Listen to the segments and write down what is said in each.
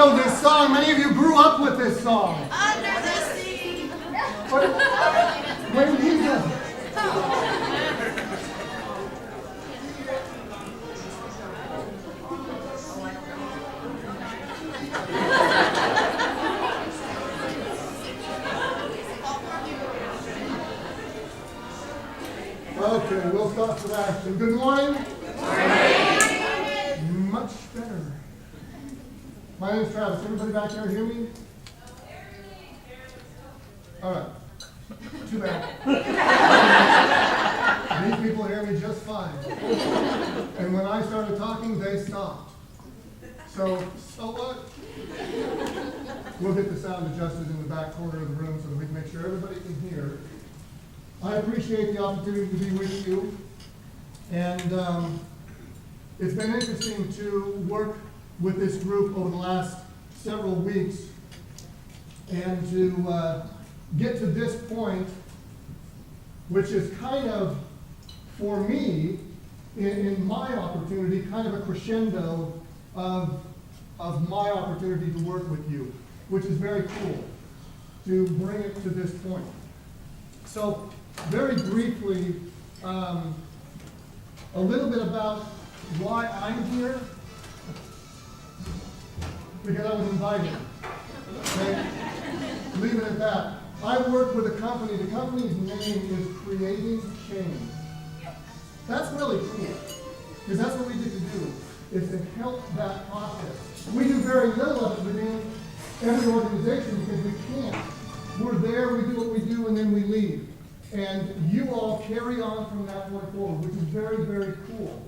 know this song. Many of you grew up with this song. Under the sea. When he does. Okay, we'll start with action. Good morning. Much better. My name is Travis. Everybody back there hear me? All right. Too bad. These people hear me just fine. And when I started talking, they stopped. So what? We'll get the sound adjusted in the back corner of the room so that we can make sure everybody can hear. I appreciate the opportunity to be with you. And it's been interesting to work with this group over the last several weeks and to get to this point, which is kind of, for me, in my opportunity, kind of a crescendo of my opportunity to work with you, which is very cool to bring it to this point. So, very briefly, a little bit about why I'm here, because I was invited. Okay? Leave it at that. I work with a company. The company's name is Creating Change. That's really cool, because that's what we get to do, is to help that process. We do very little of it within every organization because we can't. We're there, we do what we do, and then we leave. And you all carry on from that point forward, which is very, very cool.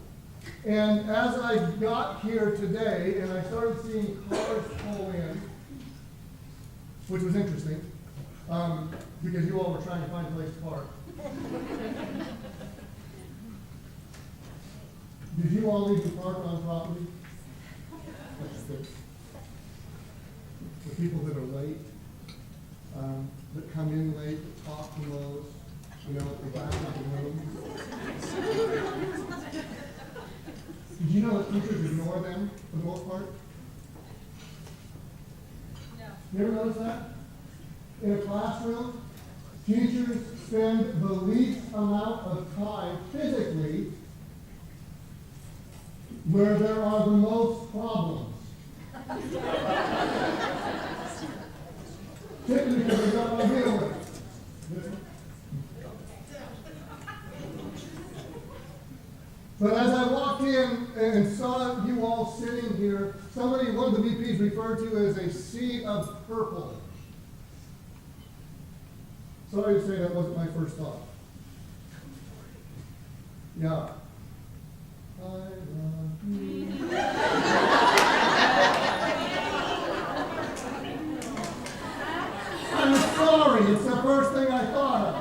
And as I got here today, and I started seeing cars pull in, which was interesting, because you all were trying to find a place to park. Did you all need to park on property? That's good. The people that are late, that come in late, that talk the most, you know, the back of the room. Did you know that teachers ignore them for the most part? No. You ever notice that? In a classroom, teachers spend the least amount of time physically where there are the most problems. Typically, because they've got to deal with it. But as I walked in and saw you all sitting here, one of the VPs referred to as a sea of purple. Sorry to say that wasn't my first thought. Yeah. I love you. I'm sorry, it's the first thing I thought of.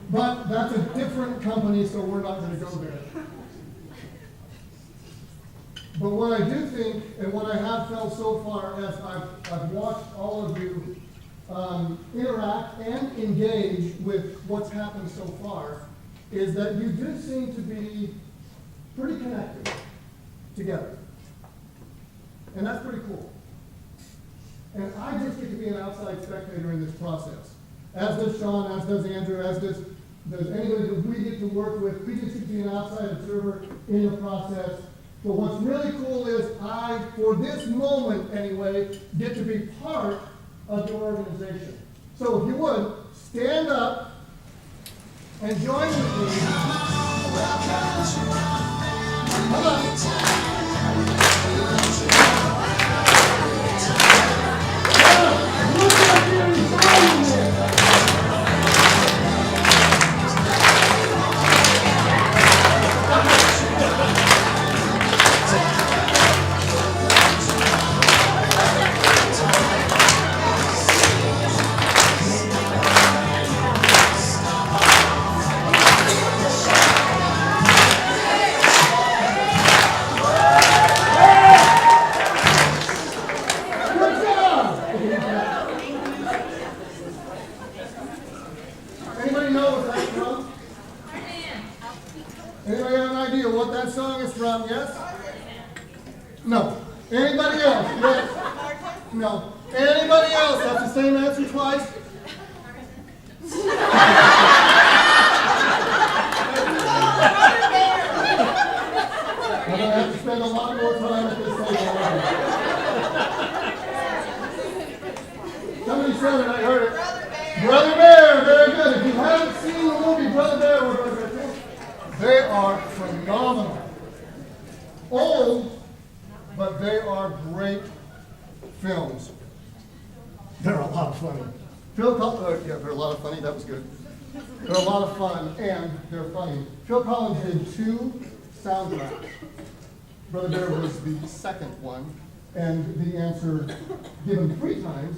But that's a different company, so we're not going to go there. But what I do think, and what I have felt so far as I've watched all of you interact and engage with what's happened so far, is that you do seem to be pretty connected together. And that's pretty cool. And I just get to be an outside spectator in this process. As does Sean, as does Andrew, as does anybody that we get to work with. We just get to be an outside observer in the process. But what's really cool is I, for this moment anyway, get to be part of your organization. So if you would, stand up and join with me. Come on. Look like you're enjoying it. Anybody have an idea what that song is from? Yes? No. Anybody else? Yes? No. Anybody else? That's the same answer twice? I'm going to have to spend a lot more time at this table. Somebody said it, I heard it. Brother Bear, very good. If you haven't seen the movie Brother Bear, or Brother Bear 2, they are phenomenal. Old, but they are great films. They're a lot of fun. Yeah, they're a lot of funny. That was good. They're a lot of fun, and they're funny. Phil Collins did 2 soundtracks. Brother Bear was the second one, and the answer given 3 times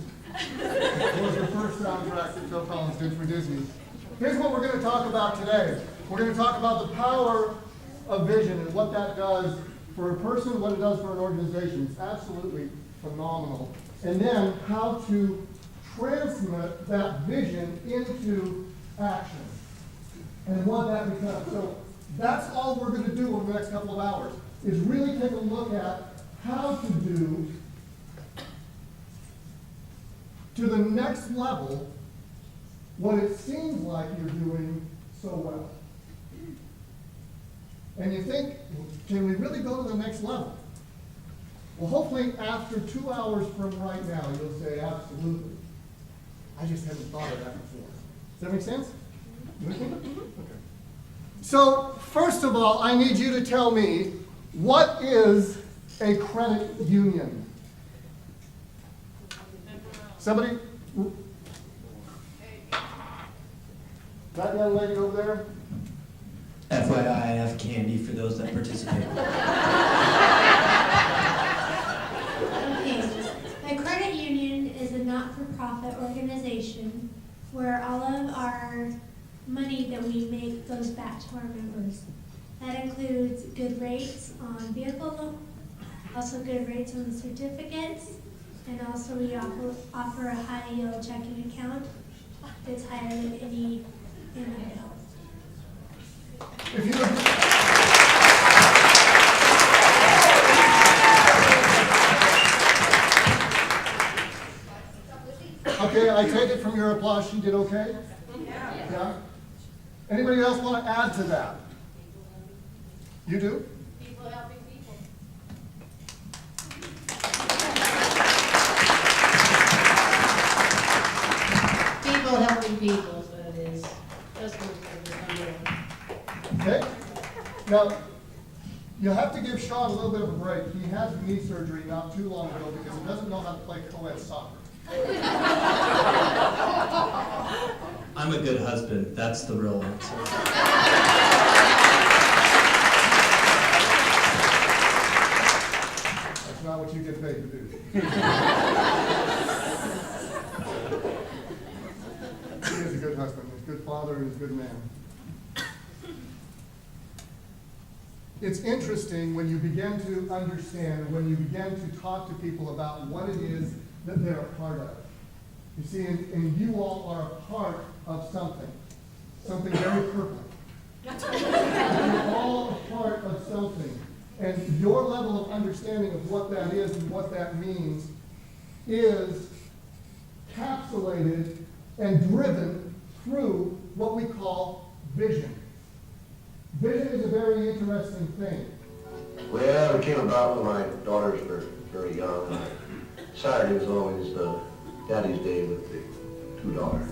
was the first soundtrack that Phil Collins did for Disney. Here's what we're going to talk about today. We're going to talk about the power of vision and what that does for a person, what it does for an organization. It's absolutely phenomenal. And then how to transmit that vision into action and what that becomes. So that's all we're going to do over the next couple of hours, is really take a look at how to do to the next level what it seems like you're doing so well. And you think, can we really go to the next level? Well, hopefully after 2 hours from right now, you'll say, absolutely. I just hadn't thought of that before. Does that make sense? Okay. So, first of all, I need you to tell me, what is a credit union? Somebody? That young lady over there? FYI, I have candy for those that participate. Okay, a credit union is a not-for-profit organization where all of our money that we make goes back to our members. That includes good rates on vehicle loan, also good rates on certificates, and also we offer a high-yield checking account that's higher than any in Idaho. If you look Okay, I take it from your applause, she did okay? Yeah. Anybody else want to add to that? You do? People helping people. People helping people is what it is. Customers are Okay. Now, you'll have to give Sean a little bit of a break. He had knee surgery not too long ago because he doesn't know how to play co-ed soccer. I'm a good husband. That's the real answer. That's not what you get paid to do. He is a good husband, he's a good father, and he's a good man. It's interesting when you begin to understand, when you begin to talk to people about what it is that they're a part of. You see, and you all are a part of something very perfect. You're all a part of something. And your level of understanding of what that is and what that means is encapsulated and driven through what we call vision. Vision is a very interesting thing. Well, it came about when my daughters were very young. Saturday was always Daddy's Day with the 2 daughters.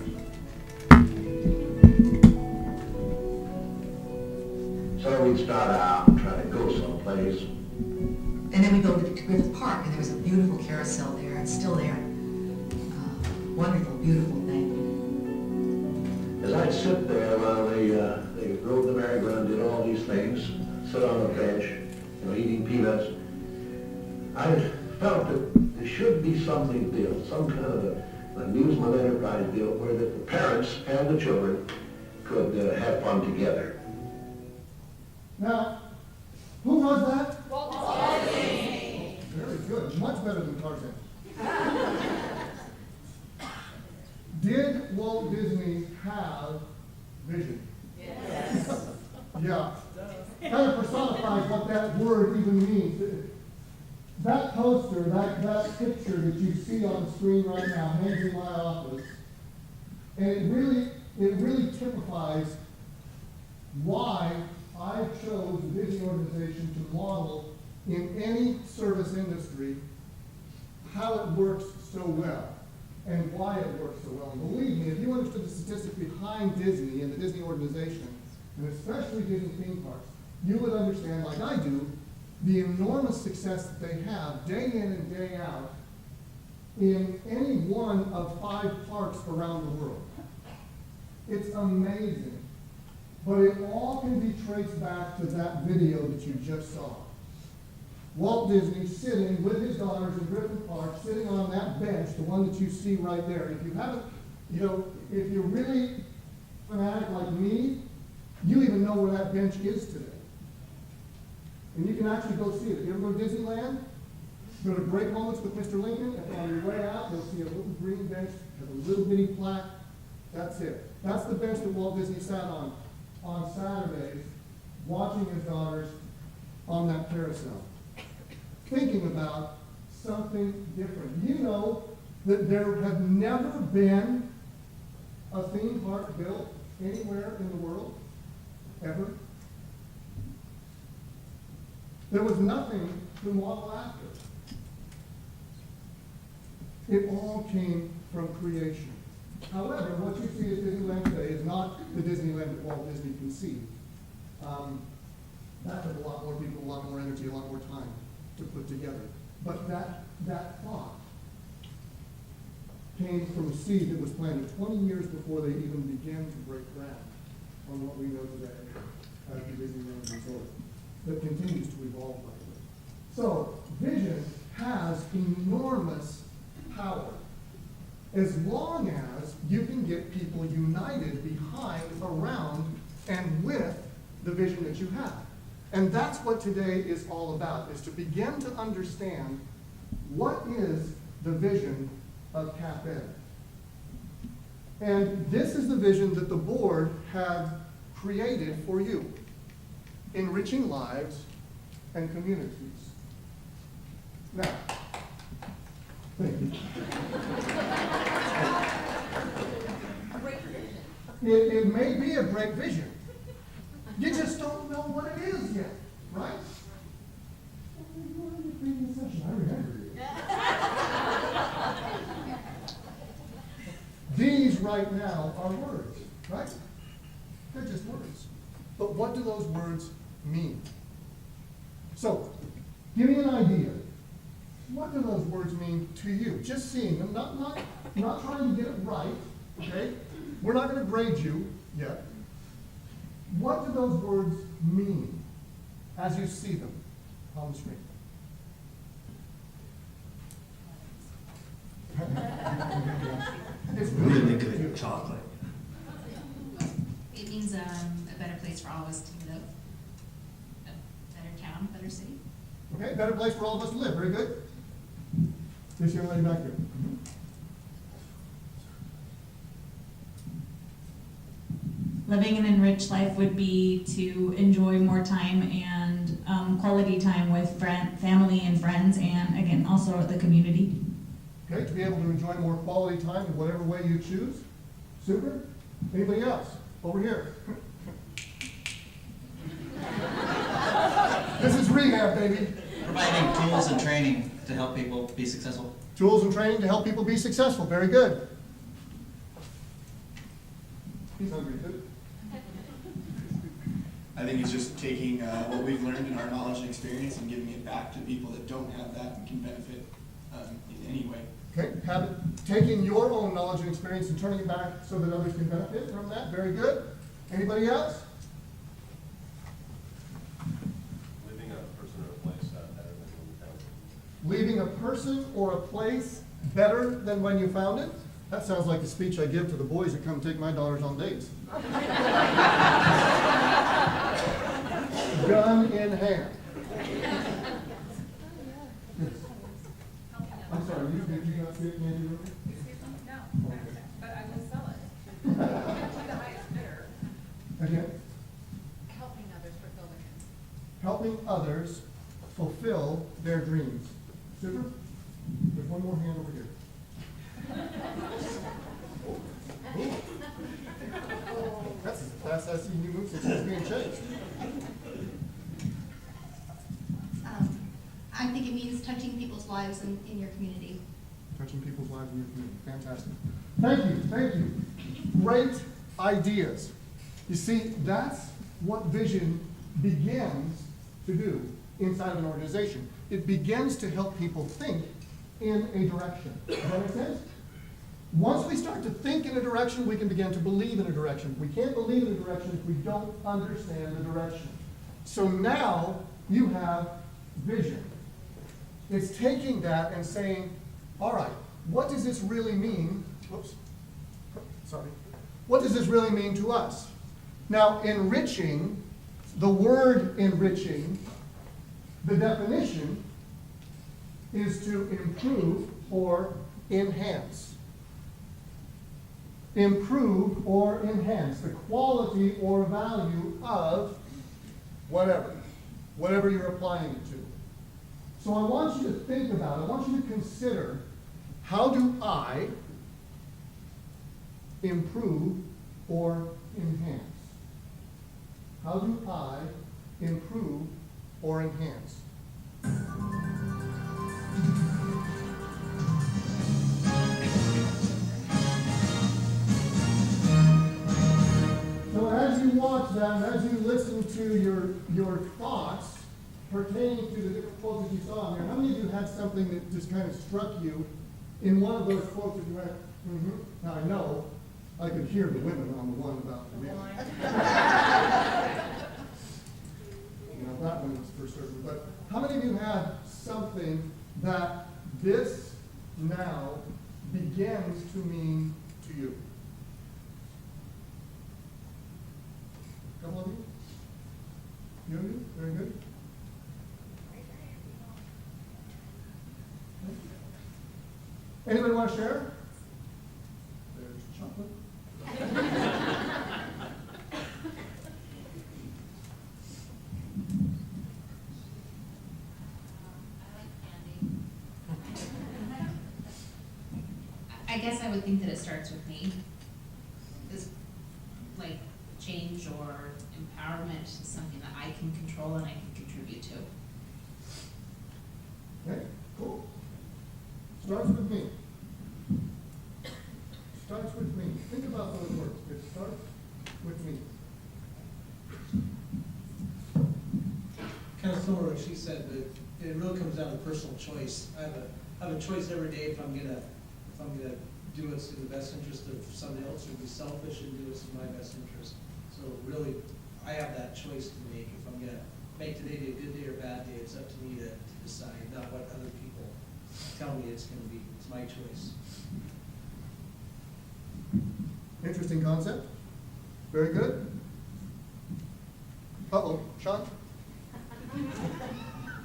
So we'd start out and try to go someplace. And then we go to the park, and there was a beautiful carousel there. It's still there. Wonderful, beautiful thing. As I'd sit there while they drove the merry-go-round, did all these things, sit on a bench, eating peanuts, I felt that there should be something built, some kind of an amusement enterprise built where the parents and the children could have fun together. Now, who was that? Walt Disney. Very good, much better than Tarzan. Did Walt Disney have vision? Yes. Yeah. kind of personifies what that word even means. That poster, that picture that you see on the screen right now hangs in my office, and it really typifies why I chose the Disney organization to model in any service industry how it works so well and why it works so well. And believe me, if you understood the statistics behind Disney and the Disney organization, and especially Disney theme parks, you would understand, like I do, the enormous success that they have day in and day out in any one of 5 parks around the world. It's amazing. But it all can be traced back to that video that you just saw. Walt Disney sitting with his daughters in Griffith Park, sitting on that bench, the one that you see right there. If you haven't, if you're really fanatic like me, you even know where that bench is today. And you can actually go see it. If you ever go to Disneyland, go to Great Moments with Mr. Lincoln, and on your way out, you'll see a little green bench with a little bitty plaque. That's it. That's the bench that Walt Disney sat on Saturdays, watching his daughters on that carousel, thinking about something different. You know that there have never been a theme park built anywhere in the world, ever. There was nothing to model after. It all came from creation. However, what you see at Disneyland today is not the Disneyland that Walt Disney conceived. That took a lot more people, a lot more energy, a lot more time to put together. But that thought came from a seed that was planted 20 years before they even began to break ground on what we know today as the Disneyland Resort, that continues to evolve like this. So, vision has enormous power, as long as you can get people united behind, around, and with the vision that you have. And that's what today is all about, is to begin to understand what is the vision of CAPED. And this is the vision that the board had created for you: enriching lives and communities. Now, thank you. It may be a great vision. You just don't know what it is yet, right? I remember you. These right now are words, right? They're just words. But what do those words mean? So, give me an idea. What do those words mean to you? Just seeing them, not trying to get it right, okay? We're not going to grade you yet. What do those words mean as you see them on the screen? It's Really good chocolate. It means a better place for all of us to live, a better town, better city. Okay, better place for all of us to live. Very good. This young lady back here. Living an enriched life would be to enjoy more time and quality time with family and friends, and again, also the community. Okay, to be able to enjoy more quality time in whatever way you choose. Super. Anybody else? Over here. This is rehab, baby. Providing tools and training to help people be successful. Tools and training to help people be successful. Very good. He's hungry too. I think it's just taking what we've learned in our knowledge and experience and giving it back to people that don't have that and can benefit in any way. Okay, taking your own knowledge and experience and turning it back so that others can benefit from that. Very good. Anybody else? Leaving a person or a place better than when you found it. Leaving a person or a place better than when you found it? That sounds like the speech I give to the boys that come take my daughters on dates. Gun in hand. I'm sorry, did you not see it, Mandy? No, but I will sell it. To the highest bidder. Okay. Helping others fulfill their dreams. helping others fulfill their dreams. Super? There's one more hand over here. Ooh. That's as fast as I see new moves, it's being chased. I think it means touching people's lives in your community. Touching people's lives in your community. Fantastic. Thank you, thank you. Great ideas. You see, that's what vision begins to do inside of an organization. It begins to help people think in a direction. Does that make sense? Once we start to think in a direction, we can begin to believe in a direction. We can't believe in a direction if we don't understand the direction. So now you have vision. It's taking that and saying, all right, what does this really mean? Whoops, sorry. What does this really mean to us? Now, enriching, the word enriching, the definition is to improve or enhance. Improve or enhance the quality or value of whatever you're applying it to. So I want you to think about it, I want you to consider, how do I improve or enhance? How do I improve or enhance? So as you watch that, and as you listen to your thoughts pertaining to the different quotes that you saw in there, how many of you had something that just kind of struck you in one of those quotes that you went, Now I know I could hear the women on the one about the men. That one was for certain. But how many of you had something that this now begins to mean to you? A couple of you? You and you? Very good. Anybody want to share? There's chocolate. I guess I would think that it starts with me. This, like, change or empowerment is something that I can control and I can contribute to. Okay, cool. Starts with me. Starts with me. Think about those words. It starts with me. Kind of similar to what she said, but it really comes down to personal choice. I have a choice every day if I'm gonna do what's in the best interest of somebody else, or be selfish and do what's in my best interest. So really, I have that choice to make. If I'm gonna make today be a good day or bad day, it's up to me to decide, not what other people tell me it's gonna be. It's my choice. Interesting concept. Very good. Uh-oh, Sean?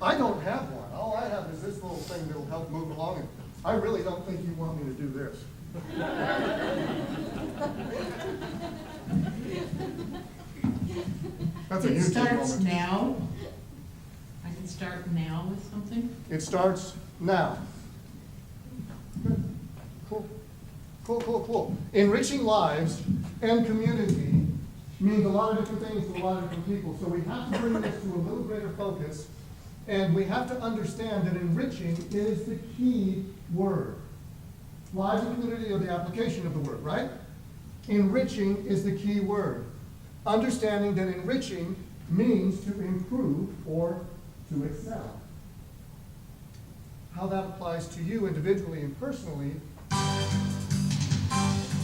I don't have one. All I have is this little thing that'll help move along, and I really don't think you want me to do this. That's a It YouTube starts moment. now. I can start now with something. It starts now. Good. Cool. Cool, cool, cool. Enriching lives and community means a lot of different things to a lot of different people. So we have to bring this to a little greater focus, and we have to understand that enriching is the key word. Lives and community are the application of the word, right? Enriching is the key word. Understanding that enriching means to improve or to excel. How that applies to you individually and personally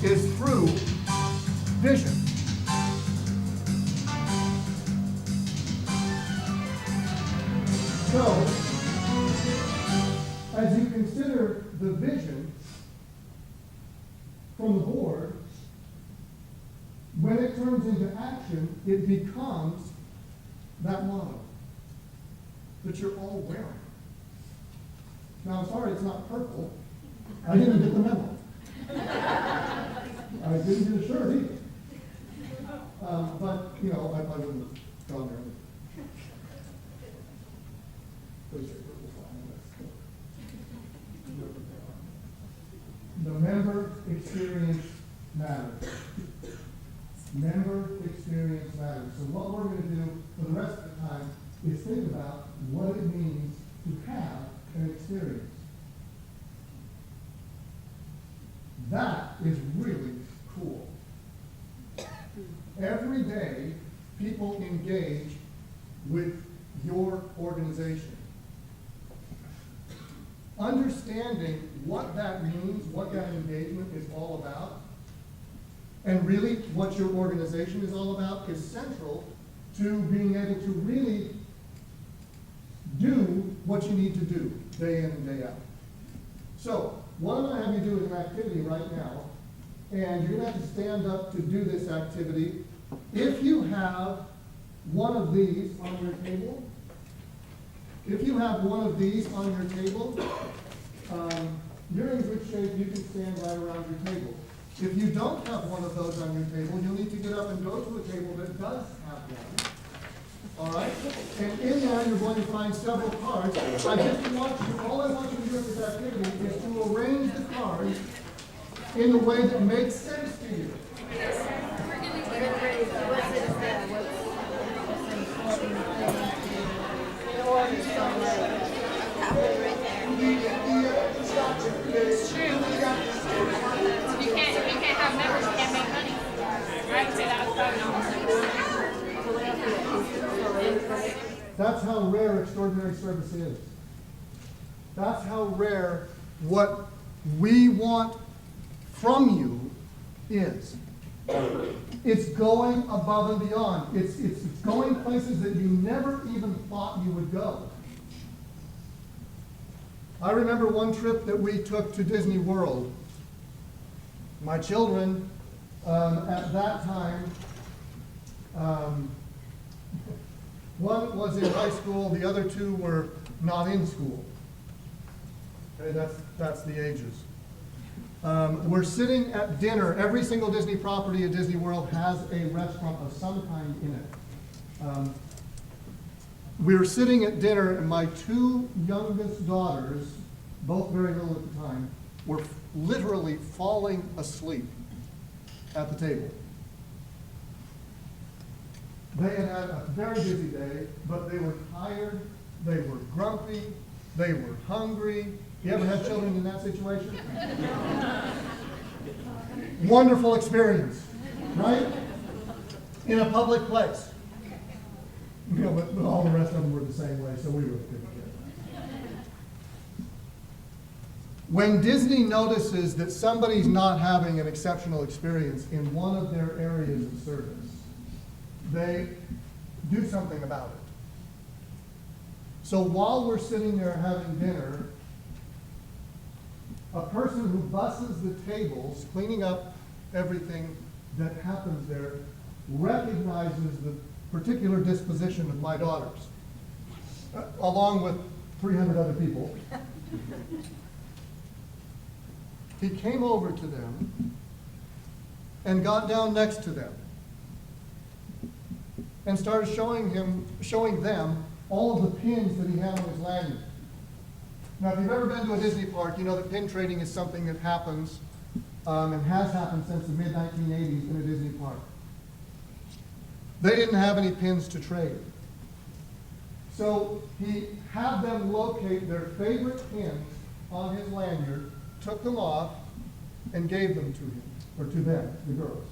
is through vision. So, as you consider the vision from the board, when it turns into action, it becomes that motto that you're all wearing. Now, I'm sorry it's not purple. I didn't get the memo. I didn't get a shirt either. But, I wouldn't have gone there. experience matters. Member experience matters. So what we're going to do for the rest of the time is think about what it means to have an experience. That is really cool. Every day, people engage with your organization. Understanding what that means, what that engagement is all about, and really what your organization is all about is central to being able to really do what you need to do day in and day out. So, what I'm going to have you do is an activity right now, and you're going to have to stand up to do this activity. If you have one of these on your table, you're in good shape, you can stand right around your table. If you don't have one of those on your table, you'll need to get up and go to a table that does have one. All right? And in there, you're going to find several cards. All I want you to do with this activity is to arrange the cards in the way that makes sense to you. It's true. If you can't have members, you can't make money. I would say that was probably not. That's how rare extraordinary service is. That's how rare what we want from you is. It's going above and beyond. It's going places that you never even thought you would go. I remember one trip that we took to Disney World. My children, at that time, one was in high school, the other two were not in school. Okay, that's the ages. We're sitting at dinner. Every single Disney property at Disney World has a restaurant of some kind in it. We were sitting at dinner, and my two youngest daughters, both very little at the time, were literally falling asleep at the table. They had had a very busy day, but they were tired, they were grumpy, they were hungry. You ever had children in that situation? Wonderful experience, right? In a public place. You know, but all the rest of them were the same way, so we were good. When Disney notices that somebody's not having an exceptional experience in one of their areas of service, they do something about it. So while we're sitting there having dinner, a person who busses the tables, cleaning up everything that happens there, recognizes the particular disposition of my daughters, along with 300 other people. He came over to them and got down next to them and started showing them all of the pins that he had on his lanyard. Now, if you've ever been to a Disney park, you know that pin trading is something that happens and has happened since the mid-1980s in a Disney park. They didn't have any pins to trade. So he had them locate their favorite pins on his lanyard, took them off, and gave them to him, or to them, the girls.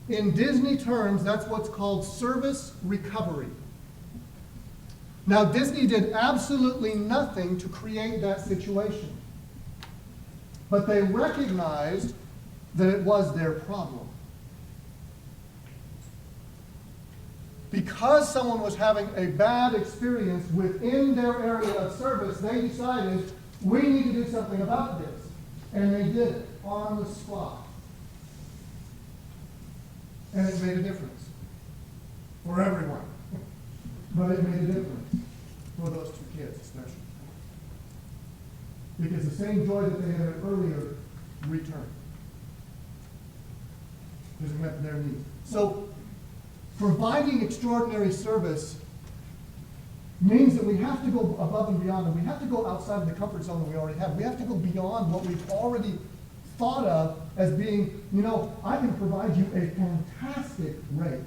In Disney terms, that's what's called service recovery. Now, Disney did absolutely nothing to create that situation, but they recognized that it was their problem. Because someone was having a bad experience within their area of service, they decided, we need to do something about this. And they did it on the spot. And it made a difference for everyone. But it made a difference for those two kids especially. Because the same joy that they had earlier returned. Because it met their needs. So, providing extraordinary service means that we have to go above and beyond, and we have to go outside of the comfort zone that we already have. We have to go beyond what we've already thought of as being, you know, I can provide you a fantastic rate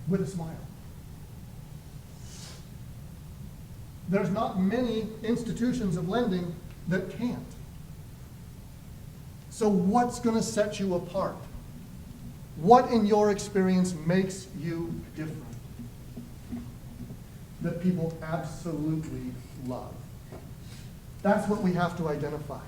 with a smile. There's not many institutions of lending that can't. So what's going to set you apart? What in your experience makes you different? That people absolutely love. That's what we have to identify.